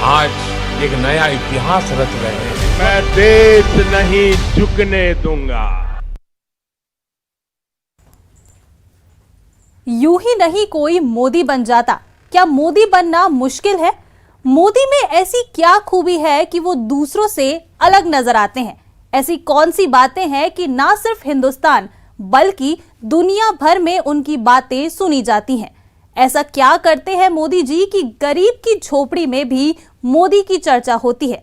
आज एक नया इतिहास रच रहे हैं। मैं देश नहीं झुकने दूंगा। यूं ही नहीं कोई मोदी बन जाता। क्या मोदी बनना मुश्किल है? मोदी में ऐसी क्या खूबी है कि वो दूसरों से अलग नजर आते हैं? ऐसी कौन सी बातें हैं कि ना सिर्फ हिंदुस्तान बल्कि दुनिया भर में उनकी बातें सुनी जाती हैं? ऐसा क्या करते हैं मोदी जी कि गरीब की झोपड़ी में भी मोदी की चर्चा होती है?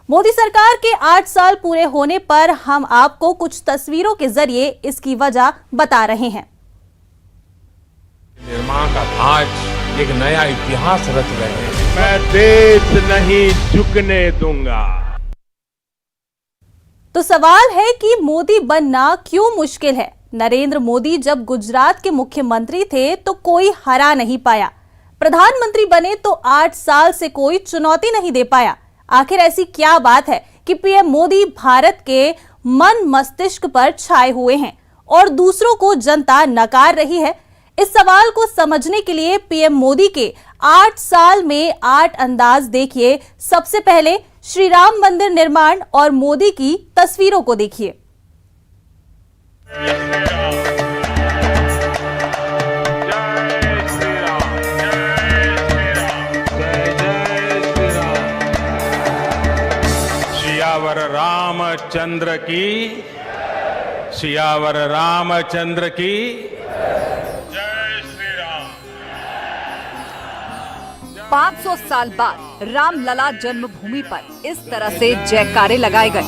मोदी सरकार के 8 साल पूरे होने पर हम आपको कुछ तस्वीरों के जरिए इसकी वजह बता रहे हैं। निर्माण का आज एक नया इतिहास रच रहे हैं। मैं देश नहीं झुकने दूंगा। तो सवाल है कि मोदी बनना क्यों मुश्किल है? नरेंद्र मोदी जब गुजरात के मुख्यमंत्री थे तो कोई हरा नहीं पाया। प्रधानमंत्री बने तो 8 साल से कोई चुनौती नहीं दे पाया। आखिर ऐसी क्या बात है कि पीएम मोदी भारत के मन मस्तिष्क पर छाए हुए हैं और दूसरों को जनता नकार रही है? इस सवाल को समझने के लिए पीएम मोदी के 8 साल में 8 अंदाज देखिए। सबसे पहले श्री राम मंदिर निर्माण और मोदी की तस्वीरों को देखिए। सियावर रामचंद्र की, सियावर रामचंद्र की। 500 साल बाद रामलला जन्मभूमि पर इस तरह से जयकारे लगाए गए।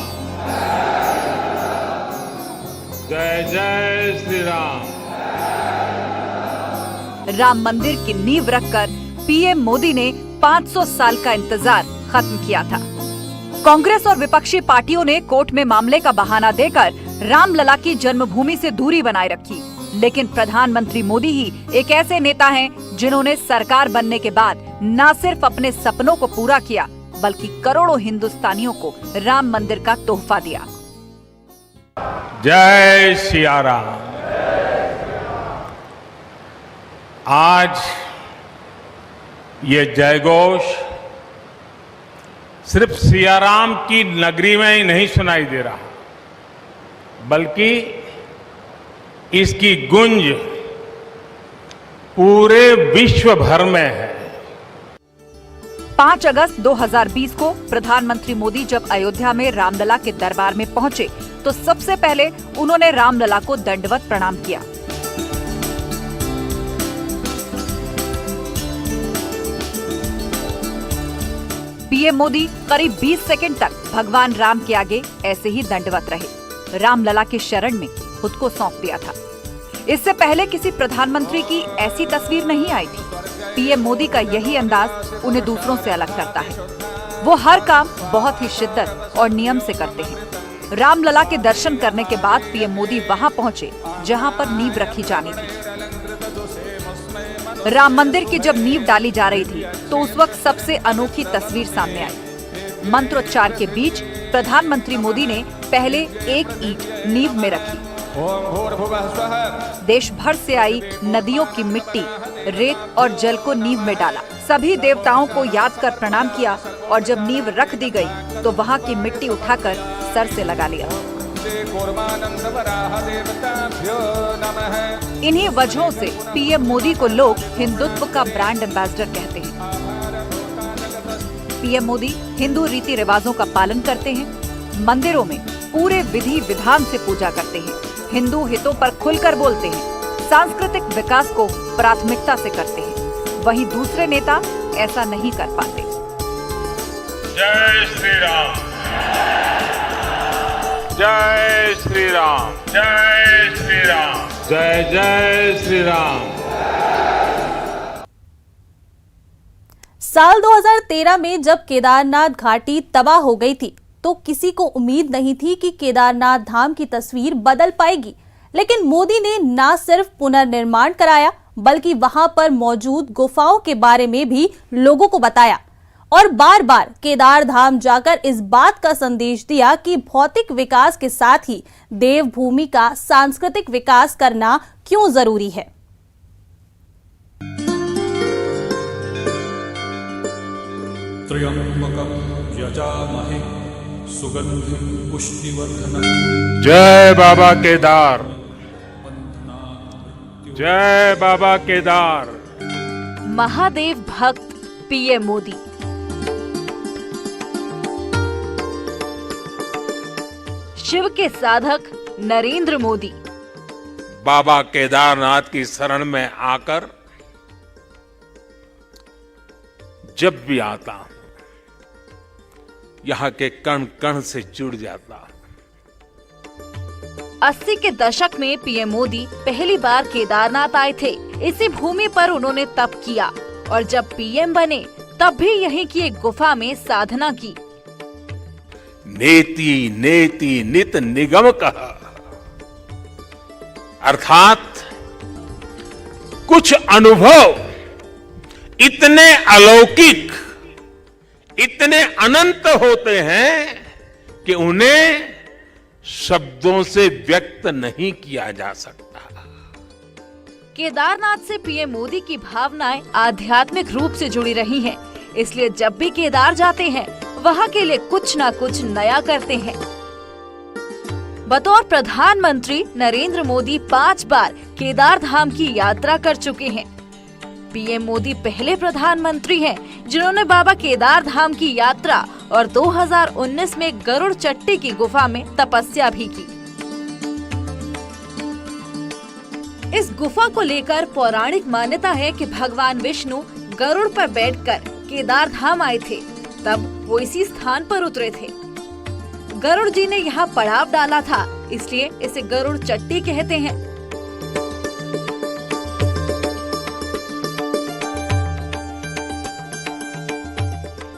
जय जय श्री राम। राम मंदिर की नींव रखकर पीएम मोदी ने 500 साल का इंतजार खत्म किया था। कांग्रेस और विपक्षी पार्टियों ने कोर्ट में मामले का बहाना देकर रामलला की जन्मभूमि से दूरी बनाए रखी, लेकिन प्रधानमंत्री मोदी ही एक ऐसे नेता हैं जिन्होंने सरकार बनने के बाद न सिर्फ अपने सपनों को पूरा किया बल्कि करोड़ों हिंदुस्तानियों को राम मंदिर का तोहफा दिया। जय सिया राम। आज ये जयघोष सिर्फ सियाराम की नगरी में ही नहीं सुनाई दे रहा, बल्कि इसकी गूंज पूरे विश्व भर में है। 5 अगस्त 2020 को प्रधानमंत्री मोदी जब अयोध्या में रामलला के दरबार में पहुंचे तो सबसे पहले उन्होंने रामलला को दंडवत प्रणाम किया। पीएम मोदी करीब 20 सेकंड तक भगवान राम के आगे ऐसे ही दंडवत रहे। रामलला के शरण में खुद को सौंप दिया था। इससे पहले किसी प्रधानमंत्री की ऐसी तस्वीर नहीं आई थी। पीएम मोदी का यही अंदाज उन्हें दूसरों से अलग करता है। वो हर काम बहुत ही शिद्दत और नियम से करते हैं। रामलला के दर्शन करने के बाद पीएम मोदी वहां पहुंचे जहां पर नींव रखी जानी थी। राम मंदिर की जब नींव डाली जा रही थी तो उस वक्त सबसे अनोखी तस्वीर सामने आई। मंत्रोच्चार के बीच प्रधानमंत्री मोदी ने पहले एक ईंट नींव में रखी। देश भर से आई नदियों की मिट्टी, रेत और जल को नींव में डाला। सभी देवताओं को याद कर प्रणाम किया और जब नींव रख दी गई तो वहां की मिट्टी उठाकर सर से लगा लिया। इन्हीं वजहों से पीएम मोदी को लोग हिंदुत्व का ब्रांड एम्बेसडर कहते हैं। पीएम मोदी हिंदू रीति रिवाजों का पालन करते हैं, मंदिरों में पूरे विधि विधान से पूजा करते हैं, हिंदू हितों पर खुलकर बोलते हैं, सांस्कृतिक विकास को प्राथमिकता से करते हैं। वहीं दूसरे नेता ऐसा नहीं कर पाते। जय श्री राम, जय श्री राम, जय श्री राम, जय जय श्री राम। साल 2013 में जब केदारनाथ घाटी तबाह हो गई थी तो किसी को उम्मीद नहीं थी कि केदारनाथ धाम की तस्वीर बदल पाएगी। लेकिन मोदी ने न सिर्फ पुनर्निर्माण कराया बल्कि वहां पर मौजूद गुफाओं के बारे में भी लोगों को बताया और बार बार केदार धाम जाकर इस बात का संदेश दिया कि भौतिक विकास के साथ ही देवभूमि का सांस्कृतिक विकास करना क्यों जरूरी है। त्र्यंबकं यजामहे सुगंधिं पुष्टिवर्धनम्। जय बाबा केदार, जय बाबा केदार। महादेव भक्त पीएम मोदी। शिव के साधक नरेंद्र मोदी। बाबा केदारनाथ की शरण में आकर जब भी आता हूं, यहां के कण कण से जुड़ जाता हूं। 80 के दशक में पीएम मोदी पहली बार केदारनाथ आए थे। इसी भूमि पर उन्होंने तप किया और जब पीएम बने तब भी यहीं की एक गुफा में साधना की। नेति नेति नित निगम कहा, अर्थात कुछ अनुभव इतने अलौकिक, इतने अनंत होते हैं कि उन्हें शब्दों से व्यक्त नहीं किया जा सकता। केदारनाथ से पीएम मोदी की भावनाएं आध्यात्मिक रूप से जुड़ी रही हैं, इसलिए जब भी केदार जाते हैं वहां के लिए कुछ ना कुछ नया करते हैं। बतौर प्रधानमंत्री नरेंद्र मोदी 5 बार केदार धाम की यात्रा कर चुके हैं। पीएम मोदी पहले प्रधानमंत्री हैं जिन्होंने बाबा केदार धाम की यात्रा और 2019 में गरुड़ चट्टी की गुफा में तपस्या भी की। इस गुफा को लेकर पौराणिक मान्यता है कि भगवान विष्णु गरुड़ पर बैठकर केदार धाम आए थे, तब वो इसी स्थान पर उतरे थे। गरुड़ जी ने यहाँ पड़ाव डाला था, इसलिए इसे गरुड़ चट्टी कहते हैं।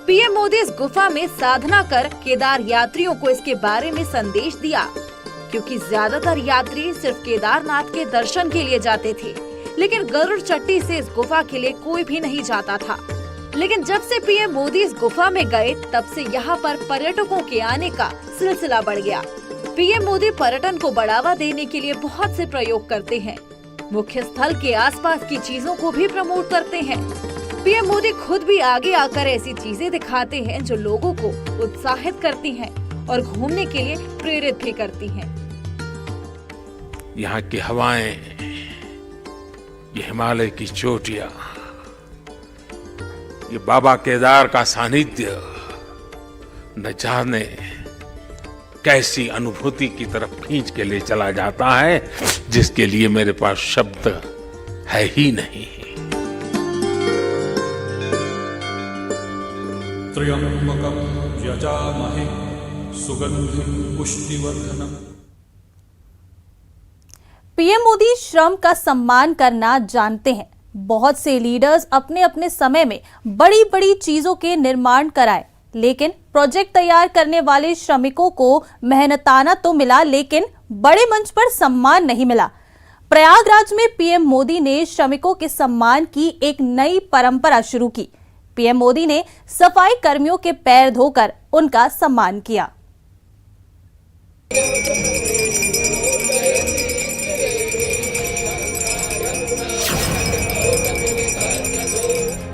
पीएम मोदी इस गुफा में साधना कर केदार यात्रियों को इसके बारे में संदेश दिया, क्योंकि ज्यादातर यात्री सिर्फ केदारनाथ के दर्शन के लिए जाते थे, लेकिन गरुड़ चट्टी से इस गुफा के लिए कोई भी नहीं जाता था। लेकिन जब से पीएम मोदी इस गुफा में गए तब से यहाँ पर पर्यटकों के आने का सिलसिला बढ़ गया। पीएम मोदी पर्यटन को बढ़ावा देने के लिए बहुत से प्रयोग करते हैं। मुख्य स्थल के आसपास की चीजों को भी प्रमोट करते हैं। पीएम मोदी खुद भी आगे आकर ऐसी चीजें दिखाते हैं जो लोगों को उत्साहित करती हैं और घूमने के लिए प्रेरित भी करती हैं। यहाँ की हवाएं, ये हिमालय की चोटियां, ये बाबा केदार का सानिध्य न जाने कैसी अनुभूति की तरफ खींच के ले चला जाता है, जिसके लिए मेरे पास शब्द है ही नहीं। त्र्यंबकं यजामहे सुगंधिं पुष्टिवर्धनम्। पीएम मोदी श्रम का सम्मान करना जानते हैं। बहुत से लीडर्स अपने अपने समय में बड़ी बड़ी चीजों के निर्माण कराए, लेकिन प्रोजेक्ट तैयार करने वाले श्रमिकों को मेहनताना तो मिला, लेकिन बड़े मंच पर सम्मान नहीं मिला। प्रयागराज में पीएम मोदी ने श्रमिकों के सम्मान की एक नई परंपरा शुरू की। पीएम मोदी ने सफाई कर्मियों के पैर धोकर उनका सम्मान किया।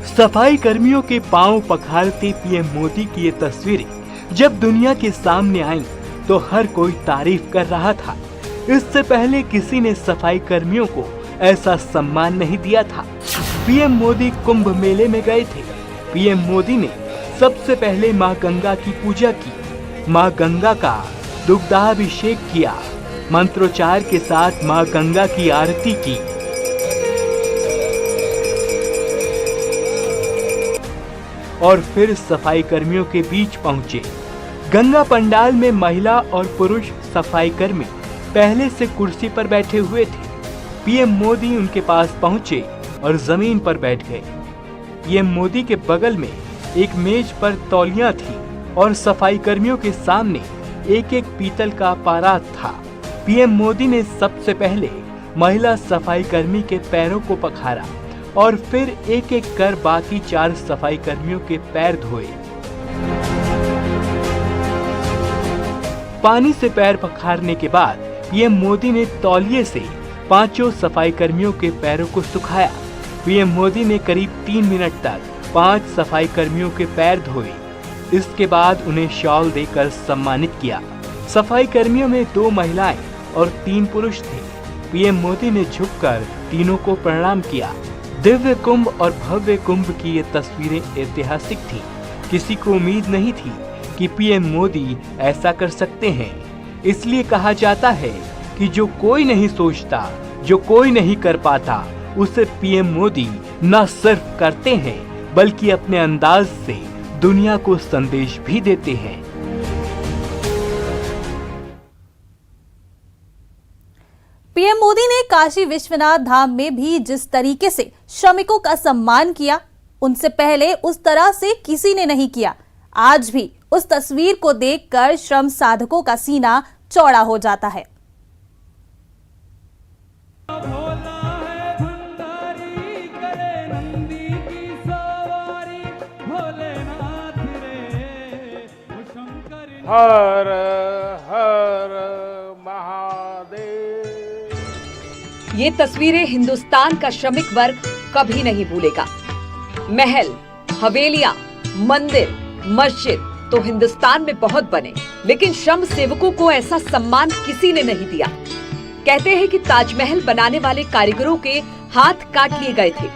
सफाई कर्मियों के पांव पखारते पीएम मोदी की ये तस्वीरें जब दुनिया के सामने आई तो हर कोई तारीफ कर रहा था। इससे पहले किसी ने सफाई कर्मियों को ऐसा सम्मान नहीं दिया था। पीएम मोदी कुंभ मेले में गए थे। पीएम मोदी ने सबसे पहले मां गंगा की पूजा की। मां गंगा का दुग्धाभिषेक किया। मंत्रोच्चार के साथ मां गंगा की आरती की। और फिर सफाई कर्मियों के बीच पहुंचे। गंगा पंडाल में महिला और पुरुष सफाई कर्मी पहले से कुर्सी पर बैठे हुए थे। पीएम मोदी उनके पास पहुंचे और जमीन पर बैठ गए। पीएम मोदी के बगल में एक मेज पर तौलियां थी और सफाई कर्मियों के सामने एक एक पीतल का पारात था। पीएम मोदी ने सबसे पहले महिला सफाई कर्मी के पैरों को पखारा और फिर एक एक कर बाकी 4 सफाई कर्मियों के पैर धोए। पानी से पैर पखारने के बाद पीएम मोदी ने तौलिए से 5 सफाई कर्मियों के पैरों को सुखाया। पीएम मोदी ने करीब 3 मिनट तक 5 सफाई कर्मियों के पैर धोए। इसके बाद उन्हें शॉल देकर सम्मानित किया। सफाई कर्मियों में 2 महिलाएं और 3 पुरुष थे। पीएम मोदी ने झुककर तीनों को प्रणाम किया। दिव्य कुंभ और भव्य कुंभ की ये तस्वीरें ऐतिहासिक थी। किसी को उम्मीद नहीं थी कि पीएम मोदी ऐसा कर सकते हैं। इसलिए कहा जाता है कि जो कोई नहीं सोचता, जो कोई नहीं कर पाता, उसे पीएम मोदी न सिर्फ करते हैं बल्कि अपने अंदाज से दुनिया को संदेश भी देते हैं। पीएम मोदी ने काशी विश्वनाथ धाम में भी जिस तरीके से श्रमिकों का सम्मान किया, उनसे पहले उस तरह से किसी ने नहीं किया। आज भी उस तस्वीर को देखकर श्रम साधकों का सीना चौड़ा हो जाता है। हर हर महादेव। ये तस्वीरें हिंदुस्तान का श्रमिक वर्ग कभी नहीं भूलेगा। महल, हवेलियां, मंदिर, मस्जिद तो हिंदुस्तान में बहुत बने, लेकिन श्रम सेवकों को ऐसा सम्मान किसी ने नहीं दिया। कहते हैं कि ताजमहल बनाने वाले कारीगरों के हाथ काट लिए गए थे,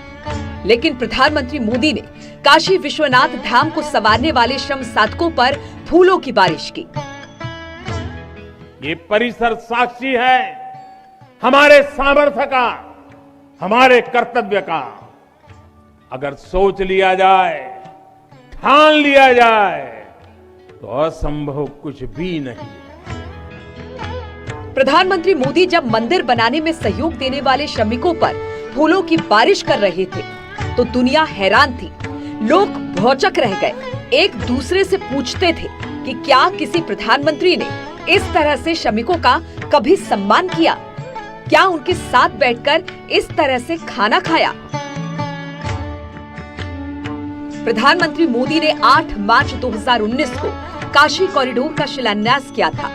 लेकिन प्रधानमंत्री मोदी ने काशी विश्वनाथ धाम को संवारने वाले श्रम साधकों पर फूलों की बारिश की। ये परिसर साक्षी है हमारे सामर्थ्य का, हमारे कर्तव्य का। अगर सोच लिया जाए, ठान लिया जाए, तो असंभव कुछ भी नहीं। प्रधानमंत्री मोदी जब मंदिर बनाने में सहयोग देने वाले श्रमिकों पर फूलों की बारिश कर रहे थे, तो दुनिया हैरान थी। लोग भौचक रह गए, एक दूसरे से पूछते थे कि क्या किसी प्रधानमंत्री ने इस तरह से श्रमिकों का कभी सम्मान किया? क्या उनके साथ बैठकर इस तरह से खाना खाया? प्रधानमंत्री मोदी ने 8 मार्च 2019 को काशी कॉरिडोर का शिलान्यास किया था।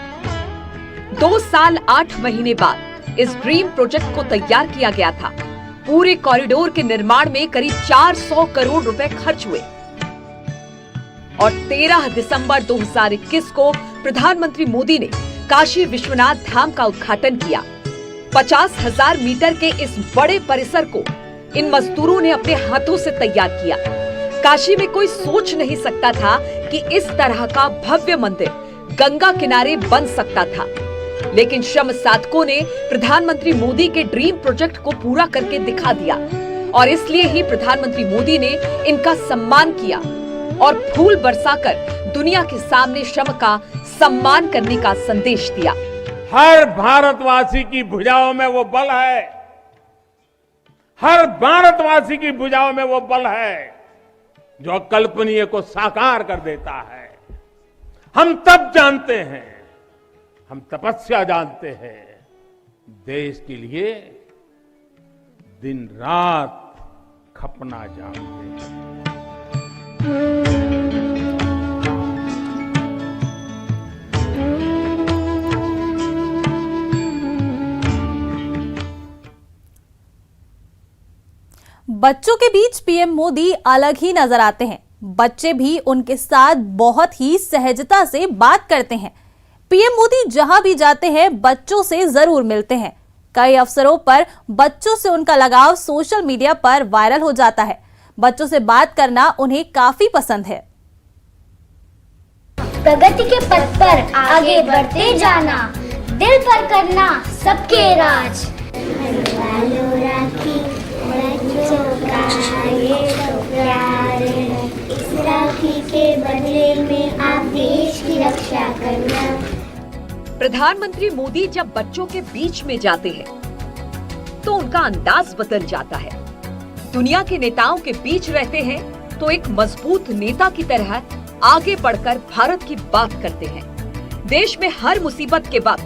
2 साल 8 महीने बाद इस ड्रीम प्रोजेक्ट को तैयार किया गया था। पूरे कॉरिडोर के निर्माण में करीब 400 करोड़ रुपए खर्च हुए और 13 दिसंबर 2021 को प्रधानमंत्री मोदी ने काशी विश्वनाथ धाम का उद्घाटन किया। 50,000 मीटर के इस बड़े परिसर को इन मजदूरों ने अपने हाथों से तैयार किया। काशी में कोई सोच नहीं सकता था कि इस तरह का भव्य मंदिर गंगा किनारे बन सकता था, लेकिन श्रम साधकों ने प्रधानमंत्री मोदी के ड्रीम प्रोजेक्ट को पूरा करके दिखा दिया और इसलिए ही प्रधानमंत्री मोदी ने इनका सम्मान किया और फूल बरसाकर दुनिया के सामने श्रम का सम्मान करने का संदेश दिया। हर भारतवासी की भुजाओं में वो बल है, हर भारतवासी की भुजाओं में वो बल है जो अकल्पनीय को साकार कर देता है। हम तब जानते हैं, हम तपस्या जानते हैं, देश के लिए दिन रात खपना जानते हैं। बच्चों के बीच पीएम मोदी अलग ही नजर आते हैं। बच्चे भी उनके साथ बहुत ही सहजता से बात करते हैं। पीएम मोदी जहां भी जाते हैं बच्चों से जरूर मिलते हैं। कई अवसरों पर बच्चों से उनका लगाव सोशल मीडिया पर वायरल हो जाता है। बच्चों से बात करना उन्हें काफी पसंद है। प्रगति के पथ पर आगे बढ़ते जाना, दिल पर करना सबके राज। बच्चों का ये तो प्यार है, इस राखी के बदले में आप देश की रक्षा करना। प्रधानमंत्री मोदी जब बच्चों के बीच में जाते हैं तो उनका अंदाज बदल जाता है। दुनिया के नेताओं के बीच रहते हैं तो एक मजबूत नेता की तरह आगे बढ़कर भारत की बात करते हैं। देश में हर मुसीबत के बाद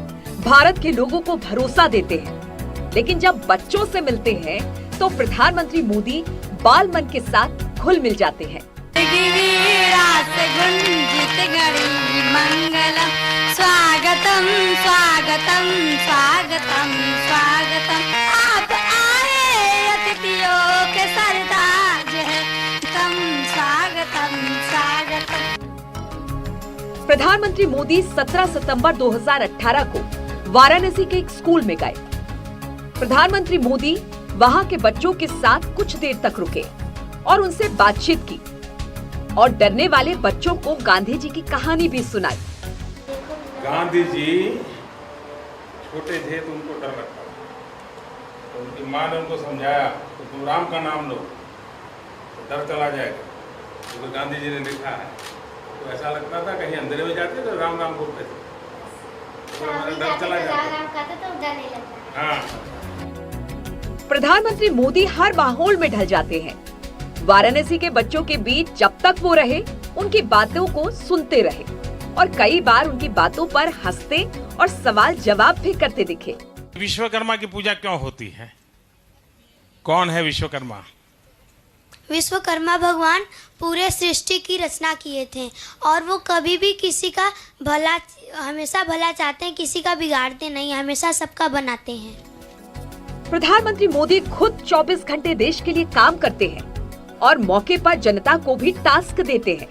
भारत के लोगों को भरोसा देते हैं, लेकिन जब बच्चों से मिलते हैं तो प्रधानमंत्री मोदी बाल मन के साथ घुल मिल जाते हैं। स्वागतम स्वागतम स्वागतम स्वागतम, आप आए अतिथियों के सरताज हैं, तम प्रधानमंत्री मोदी 17 सितंबर 2018 को वाराणसी के एक स्कूल में गए। प्रधानमंत्री मोदी वहां के बच्चों के साथ कुछ देर तक रुके और उनसे बातचीत की और डरने वाले बच्चों को गांधी जी की कहानी भी सुनाई। गांधी जी छोटे थे तो उनको डर लगता था, तो उनकी माँ ने उनको समझाया तो तुम राम का नाम लो तो डर चला जाएगा। तो गांधी जी ने लिखा है, तो ऐसा लगता था कहीं अंधेरे में जाते तो राम राम बोलते थे, तो हमारा डर चला जाता। हाँ। प्रधानमंत्री मोदी हर माहौल में ढल जाते हैं। वाराणसी के बच्चों के बीच जब तक वो रहे, उनकी बातों को सुनते रहे और कई बार उनकी बातों पर हंसते और सवाल जवाब भी करते दिखे। विश्वकर्मा की पूजा क्यों होती है? कौन है विश्वकर्मा? विश्वकर्मा भगवान पूरे सृष्टि की रचना किए थे और वो कभी भी किसी का भला, हमेशा भला चाहते हैं, किसी का बिगाड़ते नहीं, हमेशा सबका बनाते हैं। प्रधानमंत्री मोदी खुद 24 घंटे देश के लिए काम करते हैं और मौके पर जनता को भी टास्क देते हैं।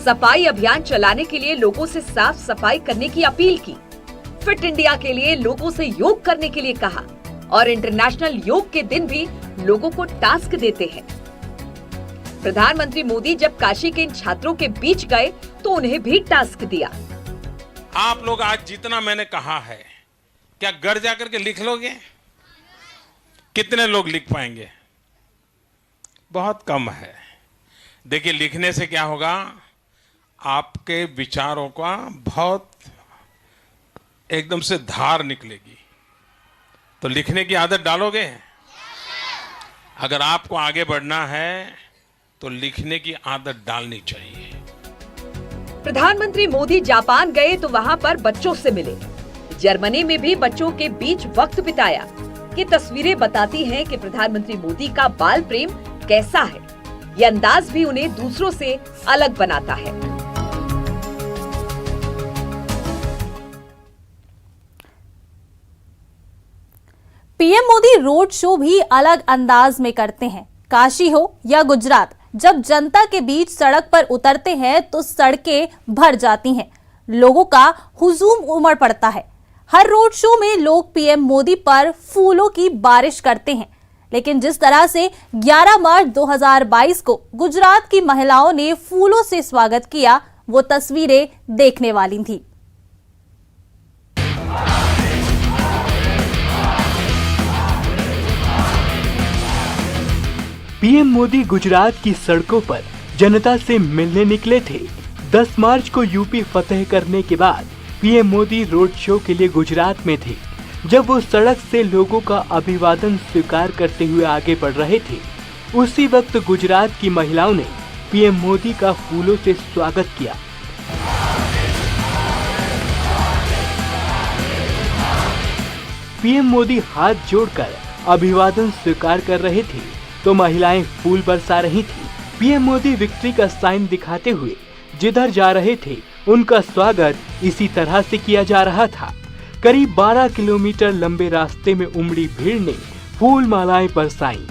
सफाई अभियान चलाने के लिए लोगों से साफ सफाई करने की अपील की, फिट इंडिया के लिए लोगों से योग करने के लिए कहा और इंटरनेशनल योग के दिन भी लोगों को टास्क देते हैं। प्रधानमंत्री मोदी जब काशी के इन छात्रों के बीच गए तो उन्हें भी टास्क दिया। आप लोग आज जितना मैंने कहा है, क्या घर जाकर के लिख लोगे? कितने लोग लिख पाएंगे? बहुत कम है। देखिए, लिखने से क्या होगा, आपके विचारों का बहुत एकदम से धार निकलेगी। तो लिखने की आदत डालोगे? अगर आपको आगे बढ़ना है तो लिखने की आदत डालनी चाहिए। प्रधानमंत्री मोदी जापान गए तो वहां पर बच्चों से मिले। जर्मनी में भी बच्चों के बीच वक्त बिताया। ये तस्वीरें बताती हैं कि प्रधानमंत्री मोदी का बाल प्रेम कैसा है। ये अंदाज भी उन्हें दूसरों से अलग बनाता है। पीएम मोदी रोड शो भी अलग अंदाज में करते हैं। काशी हो या गुजरात, जब जनता के बीच सड़क पर उतरते हैं तो सड़कें भर जाती हैं, लोगों का हुजूम उमड़ पड़ता है। हर रोड शो में लोग पीएम मोदी पर फूलों की बारिश करते हैं। लेकिन जिस तरह से 11 मार्च 2022 को गुजरात की महिलाओं ने फूलों से स्वागत किया, वो तस्वीरें देखने वाली थी। पीएम मोदी गुजरात की सड़कों पर जनता से मिलने निकले थे। 10 मार्च को यूपी फतेह करने के बाद पीएम मोदी रोड शो के लिए गुजरात में थे। जब वो सड़क से लोगों का अभिवादन स्वीकार करते हुए आगे बढ़ रहे थे, उसी वक्त गुजरात की महिलाओं ने पीएम मोदी का फूलों से स्वागत किया। पीएम मोदी हाथ जोड़कर अभिवादन स्वीकार कर रहे थे तो महिलाएं फूल बरसा रही थी। पीएम मोदी विक्ट्री का साइन दिखाते हुए जिधर जा रहे थे, उनका स्वागत इसी तरह से किया जा रहा था। करीब 12 किलोमीटर लंबे रास्ते में उमड़ी भीड़ ने फूल मालाएं बरसाईं।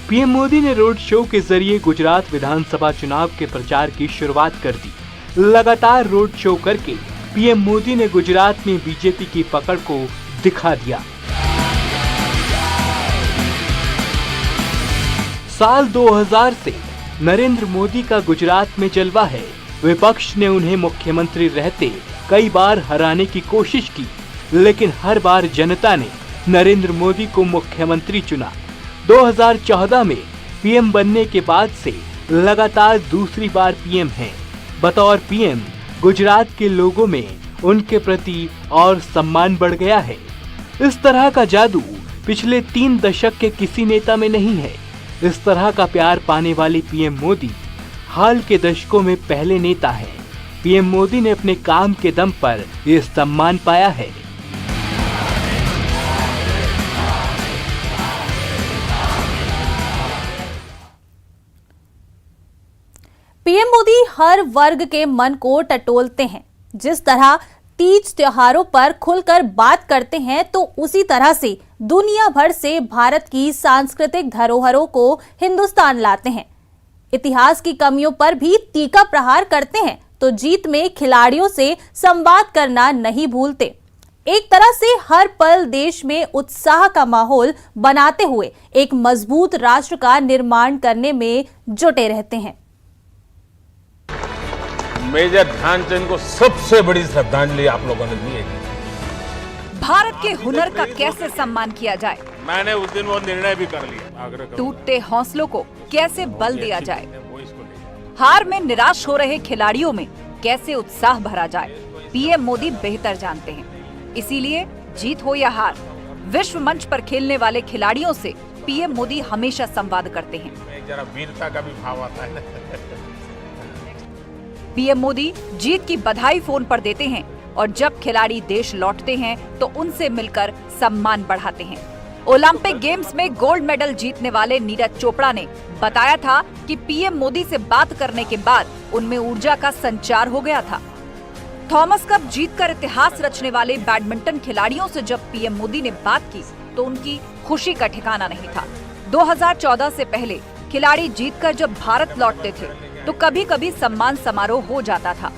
पीएम मोदी ने रोड शो के जरिए गुजरात विधानसभा चुनाव के प्रचार की शुरुआत कर दी। लगातार रोड शो करके पीएम मोदी ने गुजरात में बीजेपी की पकड़ को दिखा दिया। साल 2000 से नरेंद्र मोदी का गुजरात में जलवा है। विपक्ष ने उन्हें मुख्यमंत्री रहते कई बार हराने की कोशिश की, लेकिन हर बार जनता ने नरेंद्र मोदी को मुख्यमंत्री चुना। 2014 में पीएम बनने के बाद से लगातार दूसरी बार पीएम हैं। बतौर पीएम गुजरात के लोगों में उनके प्रति और सम्मान बढ़ गया है। इस तरह का जादू पिछले 3 दशक के किसी नेता में नहीं है। इस तरह का प्यार पाने वाले पीएम मोदी हाल के दशकों में पहले नेता हैं। पीएम मोदी ने अपने काम के दम पर ये सम्मान पाया है। पीएम मोदी हर वर्ग के मन को टटोलते हैं। जिस तरह तीज त्योहारों पर खुलकर बात करते हैं, तो उसी तरह से दुनिया भर से भारत की सांस्कृतिक धरोहरों को हिंदुस्तान लाते हैं। इतिहास की कमियों पर भी तीखा प्रहार करते हैं तो जीत में खिलाड़ियों से संवाद करना नहीं भूलते। एक तरह से हर पल देश में उत्साह का माहौल बनाते हुए एक मजबूत राष्ट्र का निर्माण करने में जुटे रहते हैं। मेजर ध्यानचंद को सबसे बड़ी श्रद्धांजलि आप लोगों ने दी है। भारत के हुनर का कैसे सम्मान किया जाए, मैंने उस दिन वो निर्णय भी कर लिया। आग्रह करूंगा। टूटते हौसलों को कैसे बल दिया जाए, हार में निराश हो रहे खिलाड़ियों में कैसे उत्साह भरा जाए, पीएम मोदी बेहतर जानते हैं। इसीलिए जीत हो या हार, विश्व मंच पर खेलने वाले खिलाड़ियों से पीएम मोदी हमेशा संवाद करते हैं। जरा वीरता का भी भाव आता है ना। पीएम मोदी जीत की बधाई फोन पर देते हैं और जब खिलाड़ी देश लौटते हैं तो उनसे मिलकर सम्मान बढ़ाते हैं। ओलंपिक गेम्स में गोल्ड मेडल जीतने वाले नीरज चोपड़ा ने बताया था कि पीएम मोदी से बात करने के बाद उनमें ऊर्जा का संचार हो गया था। थॉमस कप जीतकर इतिहास रचने वाले बैडमिंटन खिलाड़ियों से जब पीएम मोदी ने बात की तो उनकी खुशी का ठिकाना नहीं था। 2014 से पहले खिलाड़ी जीतकर जब भारत लौटते थे तो कभी कभी सम्मान समारोह हो जाता था,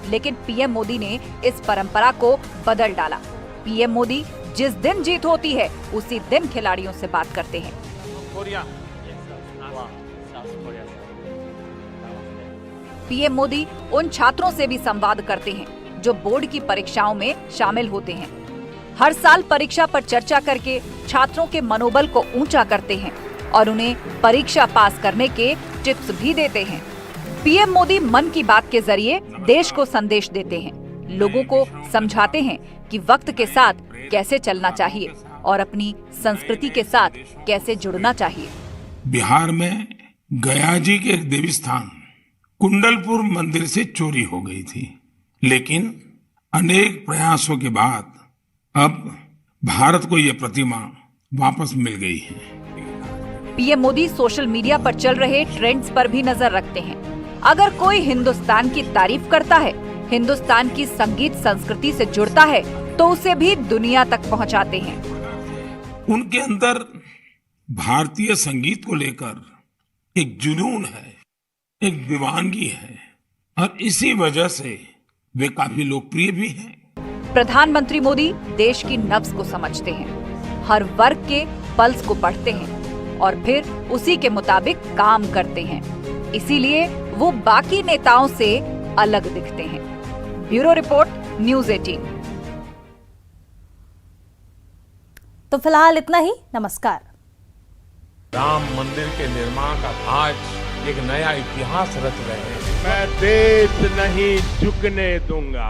लेकिन पीएम मोदी ने इस परंपरा को बदल डाला। पीएम मोदी जिस दिन जीत होती है उसी दिन खिलाड़ियों से बात करते हैं। पीएम मोदी उन छात्रों से भी संवाद करते हैं जो बोर्ड की परीक्षाओं में शामिल होते हैं। हर साल परीक्षा पर चर्चा करके छात्रों के मनोबल को ऊंचा करते हैं और उन्हें परीक्षा पास करने के टिप्स भी देते हैं। पीएम मोदी मन की बात के जरिए देश को संदेश देते हैं, लोगों को समझाते हैं कि वक्त के साथ कैसे चलना चाहिए और अपनी संस्कृति के साथ कैसे जुड़ना चाहिए। बिहार में गया जी के एक देवी स्थान कुंडलपुर मंदिर से चोरी हो गई थी, लेकिन अनेक प्रयासों के बाद अब भारत को यह प्रतिमा वापस मिल गई है। पीएम मोदी सोशल मीडिया पर चल रहे ट्रेंड्स पर भी नजर रखते हैं। अगर कोई हिंदुस्तान की तारीफ करता है, हिंदुस्तान की संगीत संस्कृति से जुड़ता है तो उसे भी दुनिया तक पहुंचाते हैं। उनके अंदर भारतीय संगीत को लेकर एक जुनून है, एक दीवानगी है और इसी वजह से वे काफी लोकप्रिय भी हैं। प्रधानमंत्री मोदी देश की नब्ज को समझते हैं, हर वर्ग के पल्स को पढ़ते हैं और फिर उसी के मुताबिक काम करते हैं। इसीलिए वो बाकी नेताओं से अलग दिखते हैं। Bureau report, news 18। तो फिलहाल इतना ही। नमस्कार। राम मंदिर के निर्माण का आज एक नया इतिहास रच रहे हैं। मैं देश नहीं झुकने दूंगा।